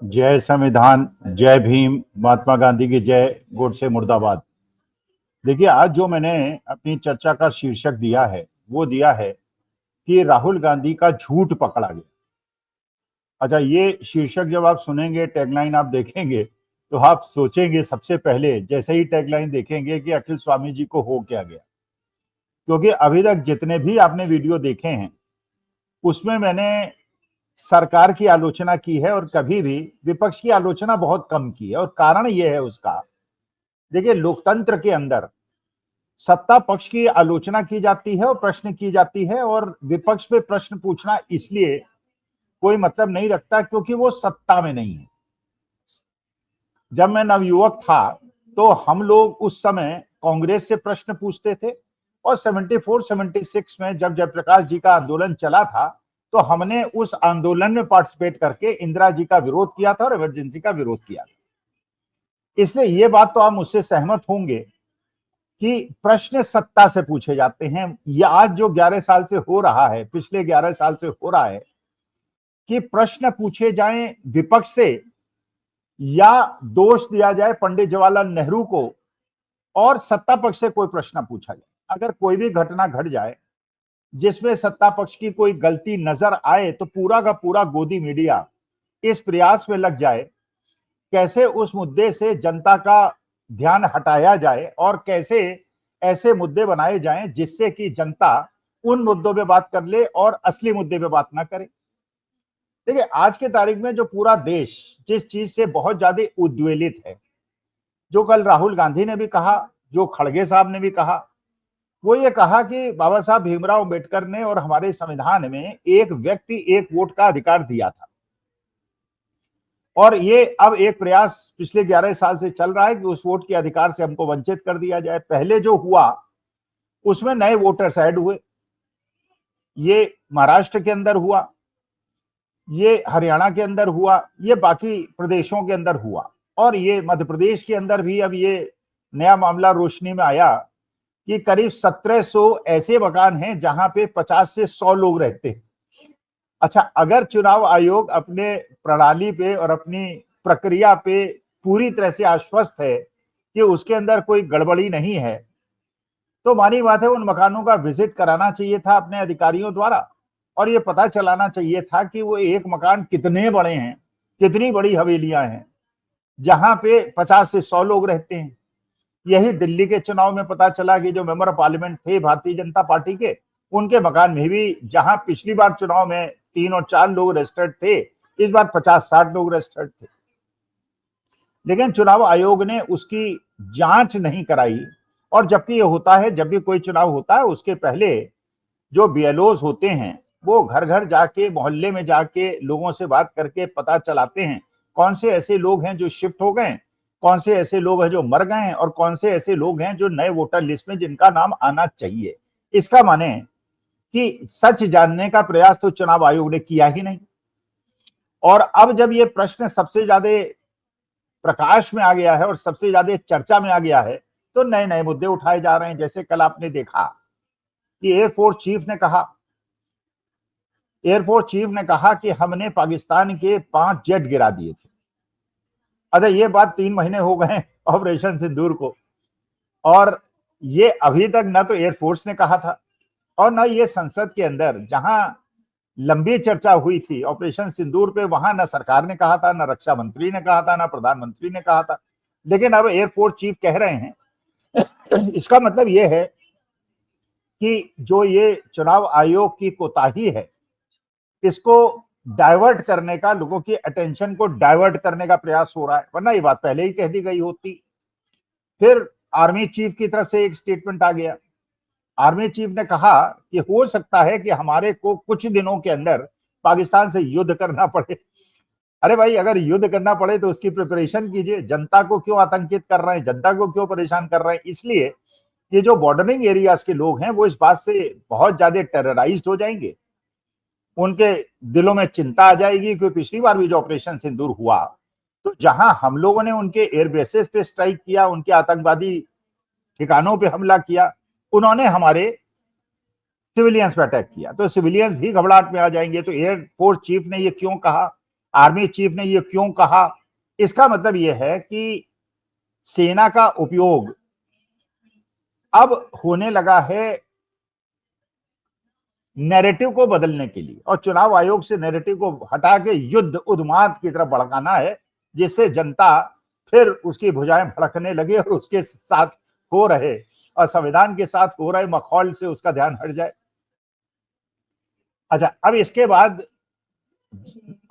जय संविधान, जय भीम, महात्मा गांधी की जय, गोडसे मुर्दाबाद। देखिए, आज जो मैंने अपनी चर्चा का शीर्षक दिया है वो दिया है कि राहुल गांधी का झूठ पकड़ा गया। अच्छा, ये शीर्षक जब आप सुनेंगे, टैगलाइन आप देखेंगे तो आप सोचेंगे सबसे पहले जैसे ही टैगलाइन देखेंगे कि अखिल स्वामी जी को हो क्या गया। क्योंकि अभी तक जितने भी आपने वीडियो देखे हैं उसमें मैंने सरकार की आलोचना की है और कभी भी विपक्ष की आलोचना बहुत कम की है। और कारण यह है उसका, देखिए, लोकतंत्र के अंदर सत्ता पक्ष की आलोचना की जाती है और प्रश्न की जाती है, और विपक्ष पे प्रश्न पूछना इसलिए कोई मतलब नहीं रखता क्योंकि वो सत्ता में नहीं है। जब मैं नवयुवक था तो हम लोग उस समय कांग्रेस से प्रश्न पूछते थे, और 74-76 में जब जयप्रकाश जी का आंदोलन चला था तो हमने उस आंदोलन में पार्टिसिपेट करके इंदिरा जी का विरोध किया था और इमरजेंसी का विरोध किया था। इसलिए ये बात तो आप मुझसे सहमत होंगे कि प्रश्न सत्ता से पूछे जाते हैं। ये आज जो 11 साल से हो रहा है, पिछले 11 साल से हो रहा है कि प्रश्न पूछे जाएं विपक्ष से या दोष दिया जाए पंडित जवाहरलाल नेहरू को और सत्ता पक्ष से कोई प्रश्न पूछा जाए। अगर कोई भी घटना घट जाए जिसमें सत्ता पक्ष की कोई गलती नजर आए तो पूरा का पूरा गोदी मीडिया इस प्रयास में लग जाए कैसे उस मुद्दे से जनता का ध्यान हटाया जाए और कैसे ऐसे मुद्दे बनाए जाएं जिससे कि जनता उन मुद्दों पे बात कर ले और असली मुद्दे पे बात ना करे। देखिए, आज के तारीख में जो पूरा देश जिस चीज से बहुत ज्यादा उद्वेलित है, जो कल राहुल गांधी ने भी कहा, जो खड़गे साहब ने भी कहा, वो ये कहा कि बाबा साहब भीमराव अंबेडकर ने और हमारे संविधान में एक व्यक्ति एक वोट का अधिकार दिया था, और ये अब एक प्रयास पिछले 11 साल से चल रहा है कि उस वोट के अधिकार से हमको वंचित कर दिया जाए। पहले जो हुआ उसमें नए वोटर्स ऐड हुए, ये महाराष्ट्र के अंदर हुआ, ये हरियाणा के अंदर हुआ, ये बाकी प्रदेशों के अंदर हुआ, और ये मध्य प्रदेश के अंदर भी अब ये नया मामला रोशनी में आया कि करीब 1700 ऐसे मकान हैं जहां पे 50 से 100 लोग रहते हैं। अच्छा, अगर चुनाव आयोग अपने प्रणाली पे और अपनी प्रक्रिया पे पूरी तरह से आश्वस्त है कि उसके अंदर कोई गड़बड़ी नहीं है, तो मानी बात है उन मकानों का विजिट कराना चाहिए था अपने अधिकारियों द्वारा, और ये पता चलाना चाहिए था कि वो एक मकान कितने बड़े हैं, कितनी बड़ी हवेलियां हैं जहां पे 50 से 100 लोग रहते हैं। यही दिल्ली के चुनाव में पता चला कि जो मेंबर ऑफ पार्लियामेंट थे भारतीय जनता पार्टी के, उनके मकान में भी जहां पिछली बार चुनाव में 3 और 4 लोग रजिस्टर्ड थे, इस बार 50-60 लोग रजिस्टर्ड थे। लेकिन चुनाव आयोग ने उसकी जांच नहीं कराई, और जबकि ये होता है, जब भी कोई चुनाव होता है उसके पहले जो बीएलओज होते हैं वो घर घर जाके, मोहल्ले में जाके लोगों से बात करके पता चलाते हैं कौन से ऐसे लोग हैं जो शिफ्ट हो गए, कौन से ऐसे लोग हैं जो मर गए हैं, और कौन से ऐसे लोग हैं जो नए वोटर लिस्ट में जिनका नाम आना चाहिए। इसका माने कि सच जानने का प्रयास तो चुनाव आयोग ने किया ही नहीं। और अब जब ये प्रश्न सबसे ज्यादा प्रकाश में आ गया है और सबसे ज्यादा चर्चा में आ गया है तो नए नए मुद्दे उठाए जा रहे हैं। जैसे कल आपने देखा कि एयरफोर्स चीफ ने कहा कि हमने पाकिस्तान के 5 जेट गिरा दिए थे। अच्छा, ये बात 3 महीने हो गए ऑपरेशन सिंदूर को, और ये अभी तक ना तो एयरफोर्स ने कहा था और ना ये संसद के अंदर जहां लंबी चर्चा हुई थी ऑपरेशन सिंदूर पे, वहां ना सरकार ने कहा था, ना रक्षा मंत्री ने कहा था, ना प्रधानमंत्री ने कहा था। लेकिन अब एयरफोर्स चीफ कह रहे हैं इसका मतलब ये है कि जो ये चुनाव आयोग की कोताही है, इसको डाइवर्ट करने का, लोगों की अटेंशन को डाइवर्ट करने का प्रयास हो रहा है, वरना ये बात पहले ही कह दी गई होती। फिर आर्मी चीफ की तरफ से एक स्टेटमेंट आ गया। आर्मी चीफ ने कहा कि हो सकता है कि हमारे को कुछ दिनों के अंदर पाकिस्तान से युद्ध करना पड़े। अरे भाई, अगर युद्ध करना पड़े तो उसकी प्रिपरेशन कीजिए। जनता को क्यों आतंकित कर रहे हैं, जनता को क्यों परेशान कर रहे हैं? इसलिए ये जो बॉर्डरिंग एरियाज के लोग हैं वो इस बात से बहुत ज्यादा टेरराइज्ड हो जाएंगे, उनके दिलों में चिंता आ जाएगी। क्योंकि पिछली बार भी जो ऑपरेशन सिंदूर हुआ तो जहां हम लोगों ने उनके एयर बेसेस पे स्ट्राइक किया, उनके आतंकवादी ठिकानों पे हमला किया, उन्होंने हमारे सिविलियंस पे अटैक किया, तो सिविलियंस भी घबराहट में आ जाएंगे। तो एयरफोर्स चीफ ने ये क्यों कहा? आर्मी चीफ ने ये क्यों कहा? इसका मतलब ये है कि सेना का उपयोग अब होने लगा है नैरेटिव को बदलने के लिए, और चुनाव आयोग से नैरेटिव को हटा के युद्ध उन्माद की तरफ भड़काना है, जिससे जनता फिर उसकी भुजाएं भड़कने लगे और उसके साथ हो रहे और संविधान के साथ हो रहे मखौल से उसका ध्यान हट जाए। अच्छा, अब इसके बाद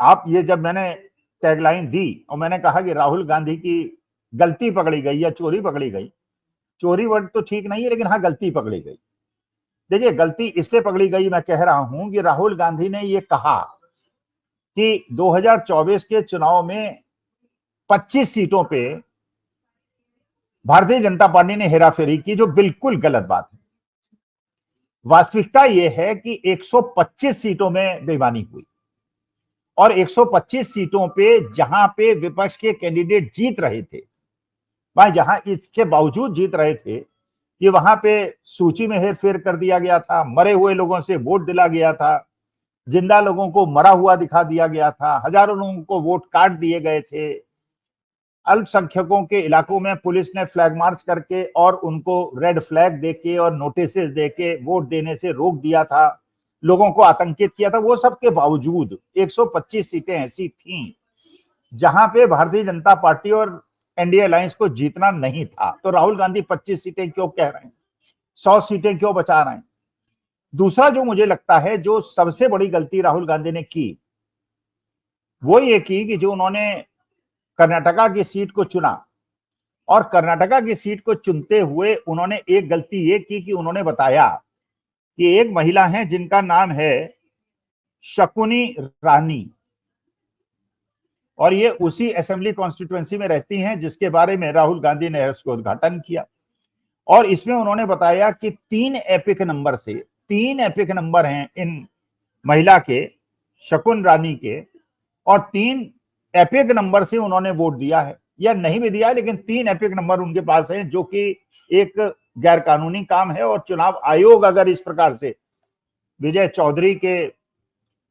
आप ये, जब मैंने टैगलाइन दी और मैंने कहा कि राहुल गांधी की गलती पकड़ी गई या चोरी पकड़ी गई, चोरी वर्ड तो ठीक नहीं है, लेकिन हाँ गलती पकड़ी गई। देखिए, गलती इसलिए पकड़ी गई, मैं कह रहा हूं कि राहुल गांधी ने ये कहा कि 2024 के चुनाव में 25 सीटों पे भारतीय जनता पार्टी ने हेराफेरी की, जो बिल्कुल गलत बात है। वास्तविकता यह है कि 125 सीटों में बेईमानी हुई, और 125 सीटों पे जहां पे विपक्ष के कैंडिडेट जीत रहे थे, वहां जहां इसके बावजूद जीत रहे थे कि वहां पे सूची में हेरफेर कर दिया गया था, मरे हुए लोगों से वोट दिला गया था, जिंदा लोगों को मरा हुआ दिखा दिया गया था, हजारों लोगों को वोट काट दिए गए थे, अल्पसंख्यकों के इलाकों में पुलिस ने फ्लैग मार्च करके और उनको रेड फ्लैग देके और नोटिस देके वोट देने से रोक दिया था, लोगों को आतंकित किया था। वो सब के बावजूद 125 सीटें ऐसी थीं जहां पे भारतीय जनता पार्टी और एनडीए अलायंस को जीतना नहीं था। तो राहुल गांधी 25 सीटें क्यों कह रहे हैं, 100 सीटें क्यों बचा रहे हैं? दूसरा जो मुझे लगता है जो सबसे बड़ी गलती राहुल गांधी ने की, वो ये की कि जो उन्होंने कर्नाटका की सीट को चुना, और कर्नाटका की सीट को चुनते हुए उन्होंने एक गलती ये की कि उन्होंने बताया कि एक महिला है जिनका नाम है शकुनी रानी, और ये उसी असेंबली कॉन्स्टिट्यूएंसी में रहती हैं जिसके बारे में राहुल गांधी ने उसका उद्घाटन किया। और इसमें उन्होंने बताया कि 3 एपिक नंबर से, 3 एपिक नंबर हैं इन महिला के, शकुन रानी के, और 3 एपिक नंबर से उन्होंने वोट दिया है, या नहीं भी दिया है, लेकिन 3 एपिक नंबर उनके पास हैं, जो कि एक गैर कानूनी काम है। और चुनाव आयोग अगर इस प्रकार से विजय चौधरी के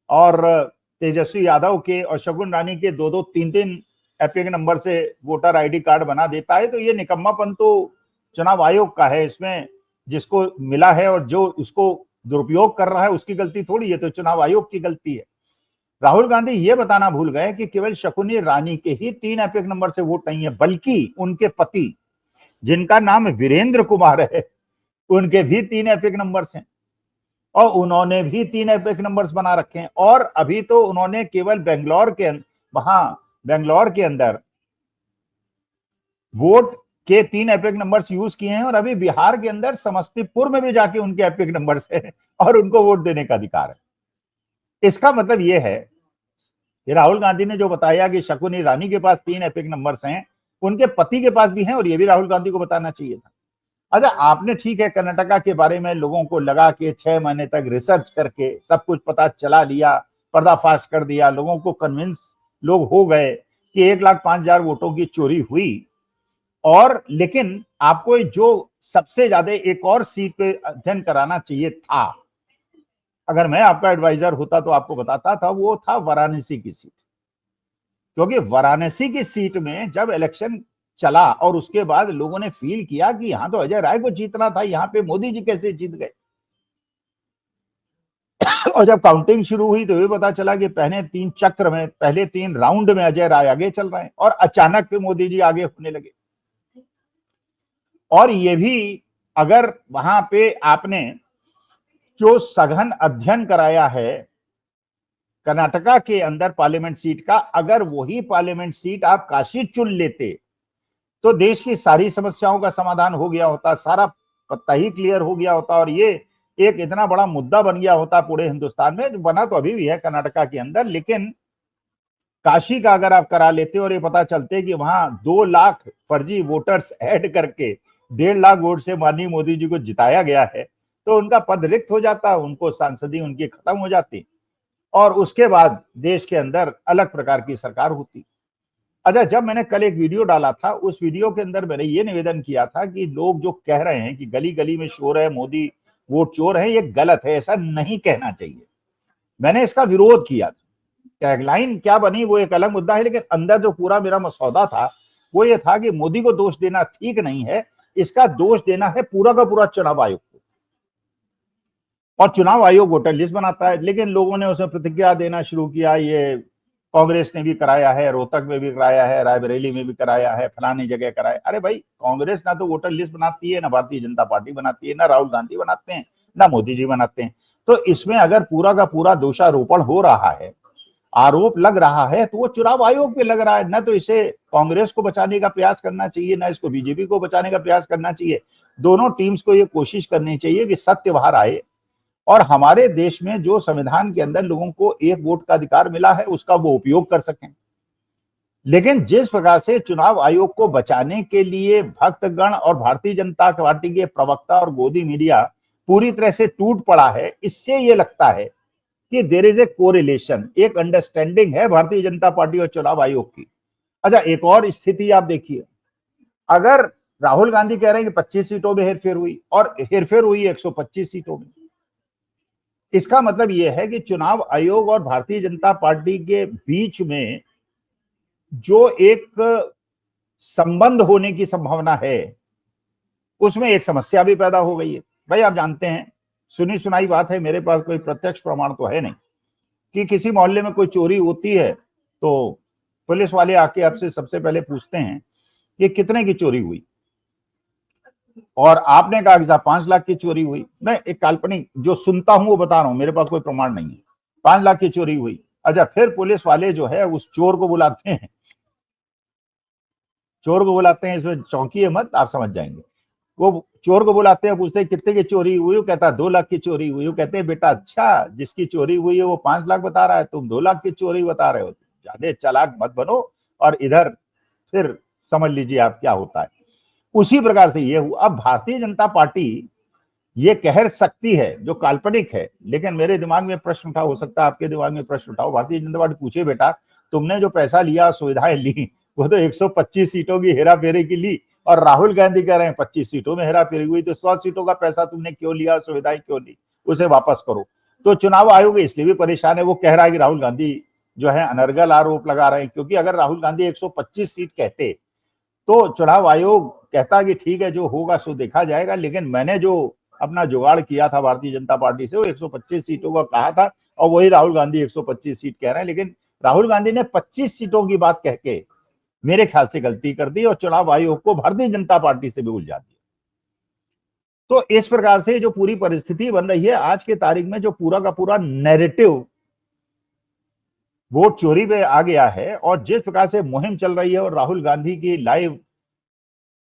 और तेजस्वी यादव के और शगुन रानी के 2-2, 3-3 एपिक नंबर से वोटर आईडी कार्ड बना देता है, तो ये निकम्मापन तो चुनाव आयोग का है। इसमें जिसको मिला है और जो उसको दुरुपयोग कर रहा है उसकी गलती थोड़ी है, तो चुनाव आयोग की गलती है। राहुल गांधी ये बताना भूल गए कि केवल शकुनी रानी के ही 3 एपिक नंबर से वोट नहीं है, बल्कि उनके पति जिनका नाम वीरेंद्र कुमार है, उनके भी 3 एपिक नंबर्स हैं, और उन्होंने भी 3 एपिक नंबर्स बना रखे हैं। और अभी तो उन्होंने केवल बेंगलोर के अंदर वोट के 3 एपिक नंबर्स यूज किए हैं, और अभी बिहार के अंदर समस्तीपुर में भी जाके उनके एपिक नंबर्स है और उनको वोट देने का अधिकार है। इसका मतलब यह है कि राहुल गांधी ने जो बताया कि शकुनी रानी के पास 3 एपिक नंबर्स हैं, उनके पति के पास भी हैं, और ये भी राहुल गांधी को बताना चाहिए था। अच्छा, आपने ठीक है कर्नाटका के बारे में लोगों को लगा के 6 महीने तक रिसर्च करके सब कुछ पता चला लिया, पर्दाफाश कर दिया, लोगों को कन्विंस लोग हो गए कि 1,05,000 वोटों की चोरी हुई। और लेकिन आपको जो सबसे ज्यादा एक और सीट पे अध्ययन कराना चाहिए था, अगर मैं आपका एडवाइजर होता तो आपको बताता था, वो था वाराणसी की सीट। क्योंकि वाराणसी की सीट में जब इलेक्शन चला और उसके बाद लोगों ने फील किया कि यहां तो अजय राय को जीतना था, यहां पे मोदी जी कैसे जीत गए। और जब काउंटिंग शुरू हुई तो ये पता चला कि पहले 3 चक्र में, पहले 3 राउंड में अजय राय आगे चल रहे हैं, और अचानक फिर मोदी जी आगे होने लगे। और ये भी, अगर वहां पे आपने जो सघन अध्ययन कराया है कर्नाटका के अंदर पार्लियामेंट सीट का, अगर वही पार्लियामेंट सीट आप काशी चुन लेते तो देश की सारी समस्याओं का समाधान हो गया होता, सारा पत्ता ही क्लियर हो गया होता, और ये एक इतना बड़ा मुद्दा बन गया होता पूरे हिंदुस्तान में। बना तो अभी भी है कर्नाटका के अंदर, लेकिन काशी का अगर आप करा लेते और ये पता चलते कि वहां 2 लाख फर्जी वोटर्स ऐड करके 1.5 लाख वोट से माननीय मोदी जी को जिताया गया है, तो उनका पद रिक्त हो जाता, उनको सांसदी उनकी खत्म हो जाती, और उसके बाद देश के अंदर अलग प्रकार की सरकार होती। अच्छा, जब मैंने कल एक वीडियो डाला था, उस वीडियो के अंदर मैंने ये निवेदन किया था कि लोग जो कह रहे हैं कि गली गली में शोर है, मोदी वोट चोर है, ये गलत है, ऐसा नहीं कहना चाहिए। मैंने इसका विरोध किया था टैगलाइन क्या बनी वो एक अलग मुद्दा है, लेकिन अंदर जो पूरा मेरा मसौदा था वो ये था कि मोदी को दोष देना ठीक नहीं है, इसका दोष देना है पूरा का पूरा चुनाव आयोग को। और चुनाव आयोग वोटर लिस्ट बनाता है, लेकिन लोगों ने उसमें प्रतिक्रिया देना शुरू किया, ये कांग्रेस ने भी कराया है, रोहतक में भी कराया है, रायबरेली में भी कराया है, फलानी जगह कराया। अरे भाई, कांग्रेस ना तो वोटर लिस्ट बनाती है, ना भारतीय जनता पार्टी बनाती है, ना राहुल गांधी बनाते हैं, ना मोदी जी बनाते हैं। तो इसमें अगर पूरा का पूरा दोषारोपण हो रहा है, आरोप लग रहा है, तो वो चुनाव आयोग पे लग रहा है। न तो इसे कांग्रेस को बचाने का प्रयास करना चाहिए, ना इसको बीजेपी को बचाने का प्रयास करना चाहिए। दोनों टीम्स को ये कोशिश करनी चाहिए कि सत्य बाहर आए और हमारे देश में जो संविधान के अंदर लोगों को एक वोट का अधिकार मिला है उसका वो उपयोग कर सकें। लेकिन जिस प्रकार से चुनाव आयोग को बचाने के लिए भक्तगण और भारतीय जनता पार्टी के प्रवक्ता और गोदी मीडिया पूरी तरह से टूट पड़ा है, इससे ये लगता है कि देयर इज ए कोरिलेशन, एक अंडरस्टैंडिंग है भारतीय जनता पार्टी और चुनाव आयोग की। अच्छा, एक और स्थिति आप देखिए, अगर राहुल गांधी कह रहे हैं कि 25 सीटों में हेरफेर हुई और हेरफेर हुई 125 सीटों में, इसका मतलब यह है कि चुनाव आयोग और भारतीय जनता पार्टी के बीच में जो एक संबंध होने की संभावना है उसमें एक समस्या भी पैदा हो गई है। भाई आप जानते हैं, सुनी सुनाई बात है, मेरे पास कोई प्रत्यक्ष प्रमाण तो है नहीं, कि किसी मोहल्ले में कोई चोरी होती है तो पुलिस वाले आके आपसे सबसे पहले पूछते हैं कि कितने की चोरी हुई, और आपने कहा कि साहब 5 लाख की चोरी हुई। मैं एक काल्पनिक जो सुनता हूं वो बता रहा हूं, मेरे पास कोई प्रमाण नहीं है। 5 लाख की चोरी हुई। अच्छा, फिर पुलिस वाले जो है उस चोर को बुलाते हैं, इसमें चौंकी मत, आप समझ जाएंगे। वो चोर को बुलाते हैं, पूछते हैं कितने की चोरी हुई, वो कहता है 2 लाख की चोरी हुई। वो कहते हैं बेटा अच्छा, जिसकी चोरी हुई है वो 5 लाख बता रहा है, तुम 2 लाख की चोरी बता रहे हो, ज्यादा चालाक मत बनो और इधर फिर समझ लीजिए आप क्या होता है। उसी प्रकार से ये हुआ। अब भारतीय जनता पार्टी ये कह सकती है जो काल्पनिक है, लेकिन मेरे दिमाग में प्रश्न उठा, हो सकता है आपके दिमाग में प्रश्न उठाओ, भारतीय जनता पार्टी पूछे बेटा तुमने जो पैसा लिया, सुविधाएं ली, वो तो 125 सीटों की हेरा फेरी की ली, और राहुल गांधी कह रहे हैं 25 सीटों में हेरा फेरी हुई, तो 100 सीटों का पैसा तुमने क्यों लिया, सुविधाएं क्यों ली, उसे वापस करो। तो चुनाव आयोग इसलिए भी परेशान है, वो कह रहा है कि राहुल गांधी जो है अनर्गल आरोप लगा रहे हैं, क्योंकि अगर राहुल गांधी 125 सीट कहते तो चुनाव आयोग कहता कि ठीक है जो होगा सो देखा जाएगा, लेकिन मैंने जो अपना जुगाड़ किया था भारतीय जनता पार्टी से वो 125 सीटों का कहा था, और वही राहुल गांधी 125 सीट कह रहे हैं। लेकिन राहुल गांधी ने 25 सीटों की बात कह के मेरे ख्याल से गलती कर दी और चुनाव आयोग को भारतीय जनता पार्टी से भी उलझा दिया। तो इस प्रकार से जो पूरी परिस्थिति बन रही है आज के तारीख में, जो पूरा का पूरा नैरेटिव वोट चोरी पे आ गया है, और जिस प्रकार से मुहिम चल रही है, और राहुल गांधी की लाइव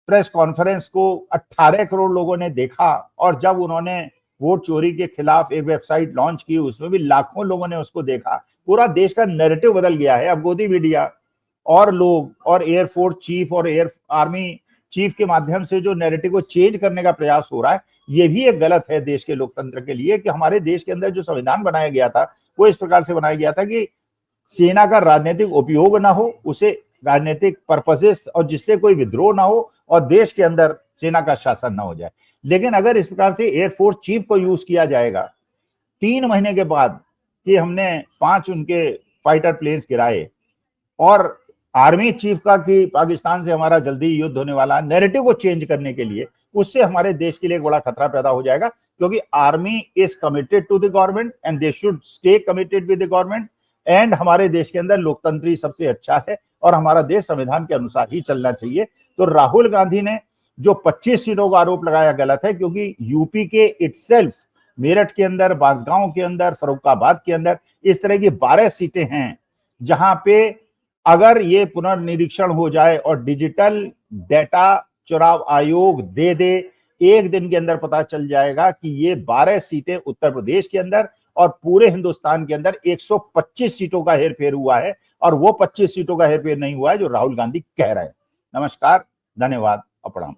प्रेस कॉन्फ्रेंस को 18 करोड़ लोगों ने देखा, और जब उन्होंने वोट चोरी के खिलाफ एक वेबसाइट लॉन्च की उसमें भी लाखों लोगों ने उसको देखा। पूरा देश का नैरेटिव बदल गया है। अब गोदी मीडिया और लोग और एयरफोर्स चीफ और एयर आर्मी चीफ के माध्यम से जो नैरेटिव को चेंज करने का प्रयास हो रहा है, ये भी एक गलत है देश के लोकतंत्र के लिए, कि हमारे देश के अंदर जो संविधान बनाया गया था वो इस प्रकार से बनाया गया था कि सेना का राजनीतिक उपयोग ना हो, उसे राजनीतिक पर्पसेस और जिससे कोई विद्रोह ना हो, और देश के अंदर सेना का शासन ना हो जाए। लेकिन अगर इस प्रकार से एयरफोर्स चीफ को यूज किया जाएगा 3 महीने के बाद कि हमने 5 उनके फाइटर प्लेन्स गिराए, और आर्मी चीफ का कि पाकिस्तान से हमारा जल्दी युद्ध होने वाला है, नैरेटिव को चेंज करने के लिए, उससे हमारे देश के लिए एक बड़ा खतरा पैदा हो जाएगा। क्योंकि army is committed to the government and they should stay committed with the government, and हमारे देश के अंदर लोकतंत्र सबसे अच्छा है और हमारा देश संविधान के अनुसार ही चलना चाहिए। तो राहुल गांधी ने जो 25 सीटों का आरोप लगाया गलत है, क्योंकि यूपी के इटसेल्फ मेरठ के अंदर, बांसगांव के अंदर, फर्रुखाबाद के अंदर इस तरह की 12 सीटें हैं जहां पे अगर ये पुनर्निरीक्षण हो जाए और डिजिटल डेटा चुनाव आयोग दे दे, एक दिन के अंदर पता चल जाएगा कि ये 12 सीटें उत्तर प्रदेश के अंदर और पूरे हिंदुस्तान के अंदर 125 सीटों का हेरफेर हुआ है, और वो 25 सीटों का हेरफेर नहीं हुआ है जो राहुल गांधी कह रहे हैं। नमस्कार, धन्यवाद और प्रणाम।